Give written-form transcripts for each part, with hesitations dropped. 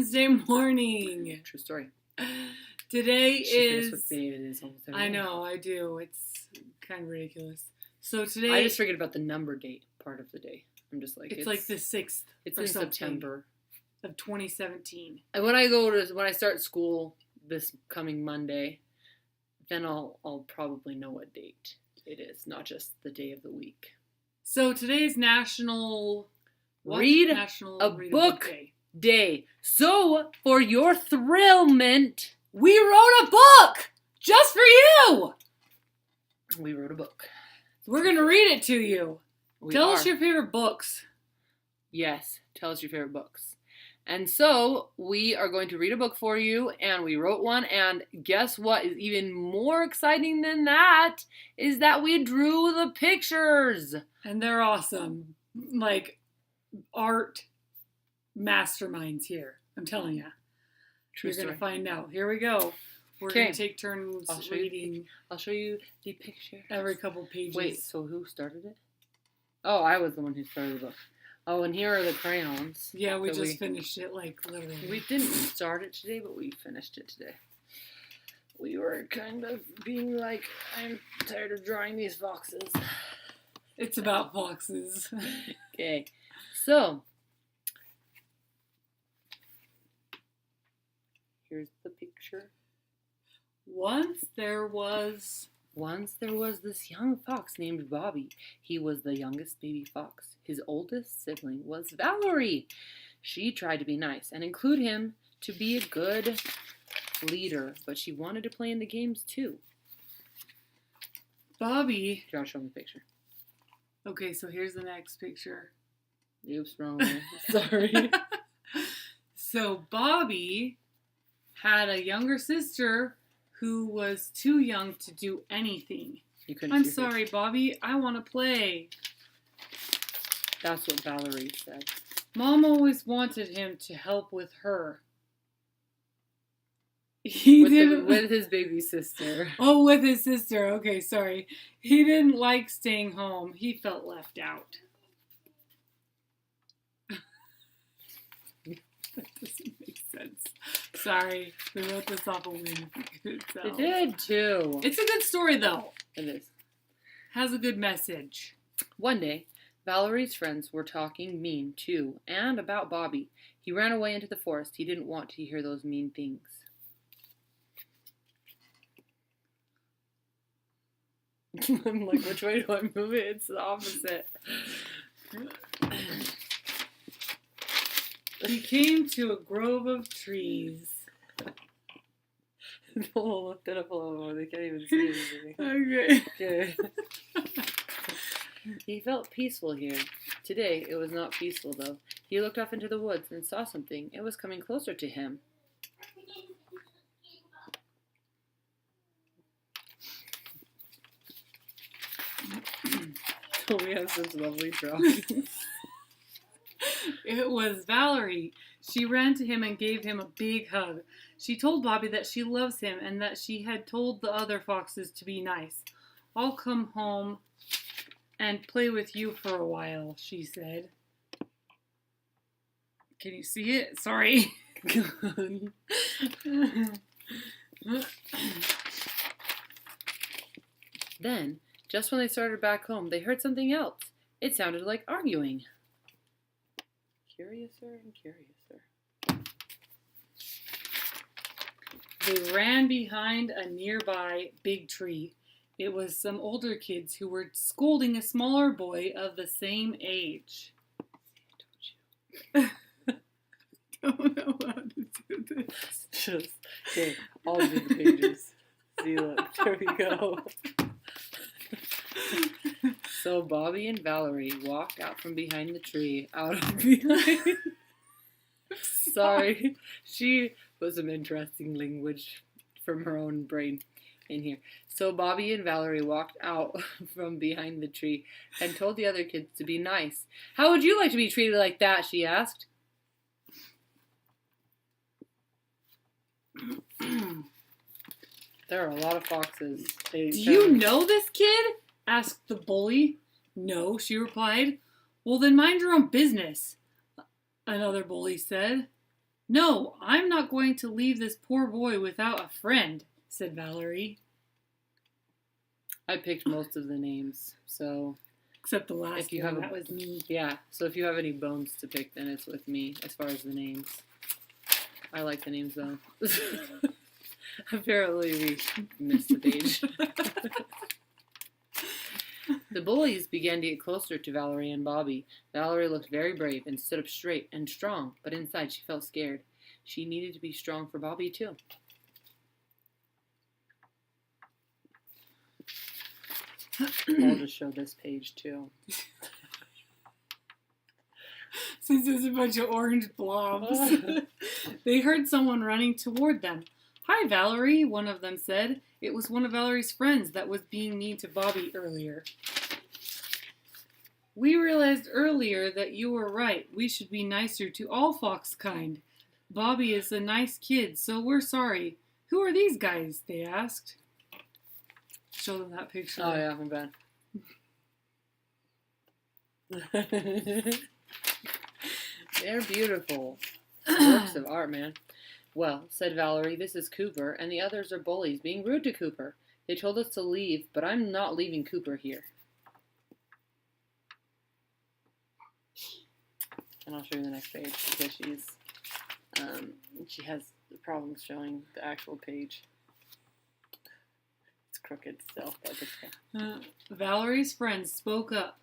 Wednesday morning. True story. Today She is... what day it is almost every I day. know, I do. It's kind of ridiculous. So today... I just forget about the number date part of the day. I'm just like... It's like the 6th It's or in something September. of 2017. And when I start school this coming Monday, then I'll probably know what date it is, not just the day of the week. So today's National... Read a book day. So, for your thrillment, we wrote a book! Just for you! We wrote a book. We're going to read it to you. Tell us your... your favorite books. Yes, tell us your favorite books. And so, we are going to read a book for you, and we wrote one, and guess what is even more exciting than that, is that we drew the pictures. And they're awesome. Like, art masterminds here. I'm telling you. You're going to find out. Here we go. We're going to take turns reading. I'll show you the picture. Every couple pages. Wait, so who started it? Oh, I was the one who started the book. Oh, and here are the crayons. Yeah, we just finished it, like, literally. We didn't start it today, but we finished it today. We were kind of being like, I'm tired of drawing these foxes. It's about foxes. Okay, so... Here's the picture. Once there was this young fox named Bobby. He was the youngest baby fox. His oldest sibling was Valerie. She tried to be nice and include him to be a good leader, but she wanted to play in the games too. Bobby... Here, I'll show them the picture. Okay, so here's the next picture. Oops, wrong one. Sorry. So Bobby had a younger sister who was too young to do anything. I'm sorry, Bobby. I want to play. That's what Valerie said. Mom always wanted him to help with her. With his baby sister. Oh, with his sister. Okay, sorry. He didn't like staying home. He felt left out. That doesn't make sense. Sorry, we wrote this off a whim. It did too. It's a good story though. It is. Has a good message. One day, Valerie's friends were talking mean to and about Bobby. He ran away into the forest. He didn't want to hear those mean things. I'm like, which way do I move it? It's the opposite. He came to a grove of trees. Don't lift it up a little more. They can't even see Okay. anything. Okay. He felt peaceful here. Today, it was not peaceful, though. He looked off into the woods and saw something. It was coming closer to him. So we have such lovely drawings. It was Valerie. She ran to him and gave him a big hug. She told Bobby that she loves him and that she had told the other foxes to be nice. I'll come home and play with you for a while, she said. Can you see it? Sorry. Then, just when they started back home, they heard something else. It sounded like arguing. Curiouser and curiouser. They ran behind a nearby big tree. It was some older kids who were scolding a smaller boy of the same age. I don't know how to do this. Just, okay, I'll do the pages. See, look, there we go. So Bobby and Valerie walked out from behind the tree, out of behind. Sorry, she put some interesting language from her own brain in here. So Bobby and Valerie walked out from behind the tree and told the other kids to be nice. How would you like to be treated like that? She asked. There are a lot of foxes. Do you know this kid? Asked the bully. No, she replied. Well, then mind your own business, another bully said. No, I'm not going to leave this poor boy without a friend, said Valerie. I picked most of the names, so Except the last if you one, have that was me. yeah. So if you have any bones to pick, then it's with me as far as the names. I like the names though. Apparently we missed the page. The bullies began to get closer to Valerie and Bobby. Valerie looked very brave and stood up straight and strong, but inside she felt scared. She needed to be strong for Bobby too. I'll just show this page too. Since there's a bunch of orange blobs. They heard someone running toward them. Hi, Valerie, one of them said. It was one of Valerie's friends that was being mean to Bobby earlier. We realized earlier that you were right. We should be nicer to all fox kind. Bobby is a nice kid, so we're sorry. Who are these guys? They asked. Show them that picture. Oh yeah, I'm bad. They're beautiful. Works of art, man. Well, said Valerie, this is Cooper, and the others are bullies being rude to Cooper. They told us to leave, but I'm not leaving Cooper here. And I'll show you the next page because she has problems showing the actual page. It's crooked still, but it's okay. Valerie's friends spoke up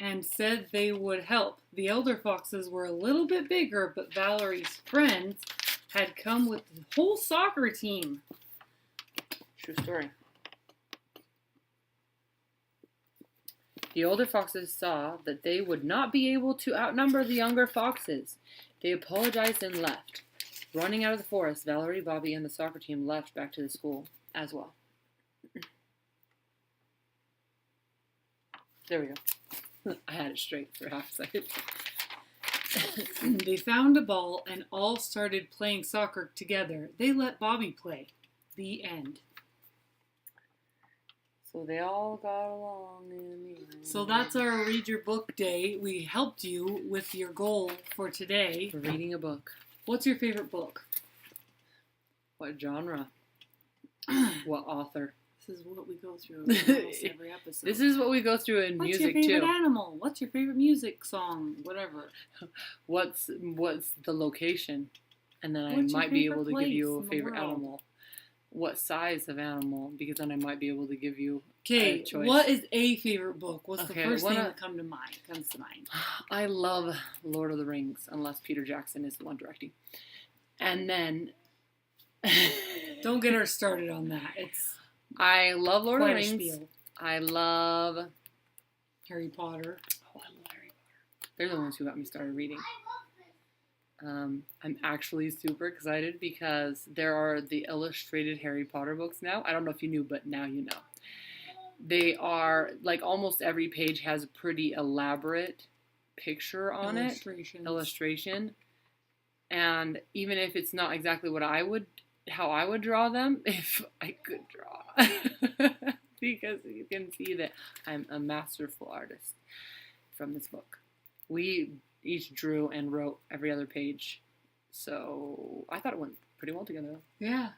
and said they would help. The elder foxes were a little bit bigger, but Valerie's friends had come with the whole soccer team. True story. The older foxes saw that they would not be able to outnumber the younger foxes. They apologized and left. Running out of the forest, Valerie, Bobby, and the soccer team left back to the school as well. There we go. I had it straight for half a second. They found a ball and all started playing soccer together. They let Bobby play. The end. So they all got along in the end. So that's our Read Your Book Day. We helped you with your goal for today. For reading a book. What's your favorite book? What genre? What author? This is what we go through almost every episode. This is what we go through in What's music your favorite too. animal? What's your favorite music song? Whatever. What's the location? And then What's I your might be favorite able to give you a place in the favorite world? animal. What size of animal? Because then I might be able to give you Okay, a choice. what is a favorite book? What's Okay, the first thing wanna- that comes to mind? I love Lord of the Rings, unless Peter Jackson is the one directing. And then Don't get her started on that. It's I love Lord of the quite a Rings. spiel. I love Harry Potter. Oh, I love Harry Potter. They're the ones who got me started reading. I'm actually super excited because there are the illustrated Harry Potter books now. I don't know if you knew, but now you know. They are, like, almost every page has a pretty elaborate picture on it. Illustration. And even if it's not exactly how I would draw them, if I could draw. Because you can see that I'm a masterful artist from this book. We each drew and wrote every other page. So I thought it went pretty well together. Yeah,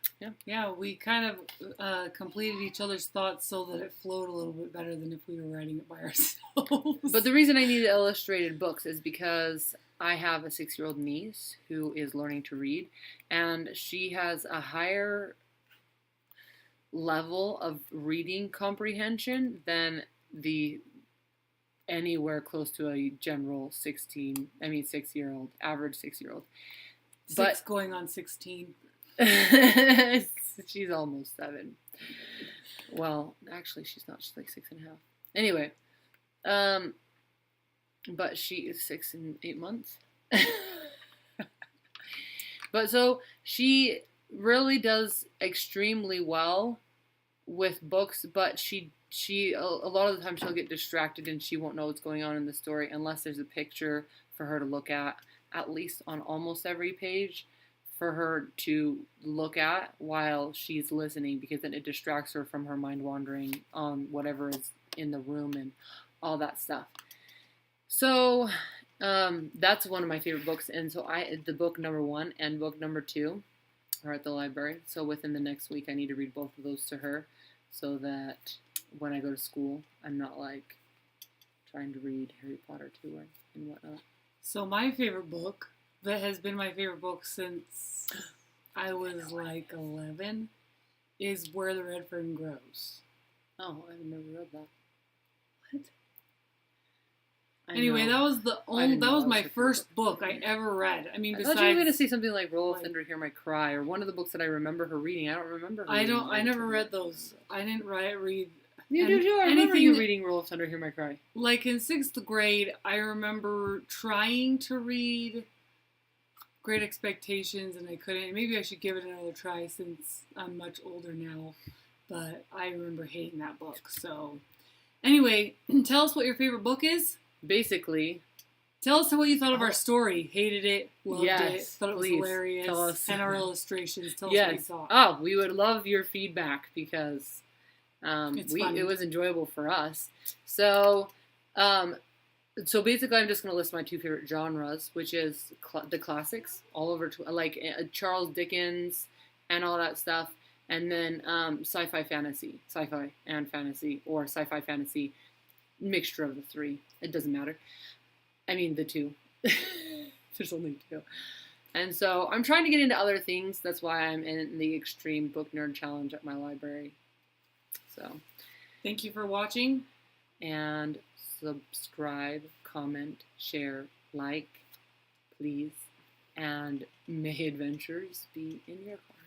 we kind of completed each other's thoughts so that it flowed a little bit better than if we were writing it by ourselves. But the reason I needed illustrated books is because I have a 6-year-old niece who is learning to read, and she has a higher level of reading comprehension than anywhere close to a general 6-year-old, average 6-year-old. Six going on 16. She's almost 7. Well, actually, she's not. She's like 6.5. Anyway, but she is 6 and 8 months. But so she really does extremely well with books, but she a lot of the time she'll get distracted and she won't know what's going on in the story unless there's a picture for her to look at least on almost every page for her to look at while she's listening, because then it distracts her from her mind wandering on whatever is in the room and all that stuff. So That's one of my favorite books, and so the book number 1 and book number 2 are at the library. So within the next week, I need to read both of those to her, so that when I go to school, I'm not like trying to read Harry Potter to her and whatnot. So my favorite book, that has been my favorite book since I was like 11, is Where the Red Fern Grows. Oh, I've never read that. What? I Anyway, know. that was the I didn't that know was that was my your favorite first book. book I ever read. I mean, I besides, thought you were going to say something like Roll of like- Thunder, Hear My Cry, or one of the books that I remember her reading. I don't remember her I reading don't. I Roll of never Thunder. read those. I didn't read. You and do too. I remember anything you that- reading Roll of Thunder, Hear My Cry. Like in 6th grade, I remember trying to read Great Expectations, and I couldn't. Maybe I should give it another try since I'm much older now. But I remember hating that book. So, anyway, tell us what your favorite book is. Basically, Tell us what you thought of our story. Hated it, loved it, Yes, thought it was please, hilarious, tell us. and our illustrations. Tell us what you yes. thought. Oh, we would love your feedback because It's fun. it was enjoyable for us. So, basically, I'm just going to list my 2 favorite genres, which is the classics, all over like Charles Dickens and all that stuff, and then sci-fi and fantasy, or sci-fi fantasy, mixture of the 3. It doesn't matter. I mean, the 2. There's only 2. And so I'm trying to get into other things. That's why I'm in the Extreme Book Nerd Challenge at my library. So, Thank you for watching. and subscribe, comment, share, like, please. And may adventures be in your car.